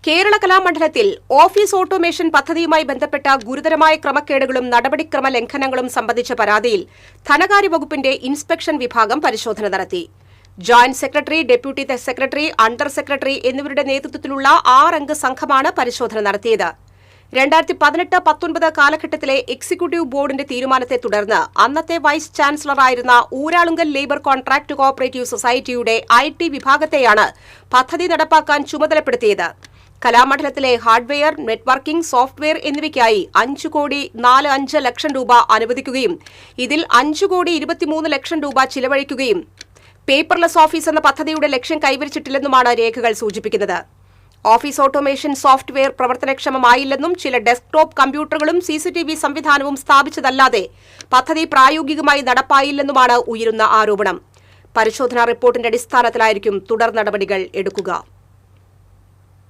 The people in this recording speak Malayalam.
കേരള കലാമണ്ഡലത്തിൽ ഓഫീസ് ഓട്ടോമേഷൻ പദ്ധതിയുമായി ബന്ധപ്പെട്ട ഗുരുതരമായ ക്രമക്കേടുകളും നടപടിക്രമ ലംഘനങ്ങളും സംബന്ധിച്ച പരാതിയിൽ ധനകാര്യ വകുപ്പിന്റെ ഇൻസ്പെക്ഷൻ വിഭാഗം പരിശോധന നടത്തി. Joint secretary, deputy secretary, under secretary എന്നിവരുടെ നേതൃത്വത്തിലുള്ള 6 അംഗ സംഘമാണ് പരിശോധന നടത്തിയത്. 2018-19 കാലഘട്ടത്തിലെ എക്സിക്യൂട്ടീവ് ബോർഡിന്റെ തീരുമാനത്തെ തുടർന്ന് അന്നത്തെ വൈസ് ചാൻസലറായിരുന്ന ഊരാളുങ്കൽ ലേബർ കോൺട്രാക്ട് കോഓപ്പറേറ്റീവ് സൊസൈറ്റിയുടെ IT വിഭാഗത്തെയാണ് പദ്ധതി നടപ്പാക്കാൻ ചുമതലപ്പെടുത്തിയത്. കലാമണ്ഡലത്തിലെ ഹാർഡ്വെയർ, നെറ്റ്വർക്കിംഗ്, സോഫ്റ്റ്വെയർ എന്നിവയ്ക്കായി 5,45 ലക്ഷം രൂപ അനുവദിക്കുകയും ഇതിൽ 5,23 ലക്ഷം രൂപ ചിലവഴിക്കുകയും പേപ്പർലെസ് ഓഫീസ് എന്ന പദ്ധതിയുടെ ലക്ഷ്യം കൈവരിച്ചിട്ടില്ലെന്നുമാണ് രേഖകൾ സൂചിപ്പിക്കുന്നത്. ഓഫീസ് ഓട്ടോമേഷൻ സോഫ്റ്റ്വെയർ പ്രവർത്തനക്ഷമമായില്ലെന്നും ചില ഡെസ്ക്ടോപ്പ് കമ്പ്യൂട്ടറുകളും CCTV സംവിധാനവും സ്ഥാപിച്ചതല്ലാതെ പദ്ധതി പ്രായോഗികമായി നടപ്പായില്ലെന്നുമാണ് ഉയരുന്ന ആരോപണം. പരിശോധനാ റിപ്പോർട്ടിന്റെ അടിസ്ഥാനത്തിലായിരിക്കും തുടർ നടപടികൾ എടുക്കുക.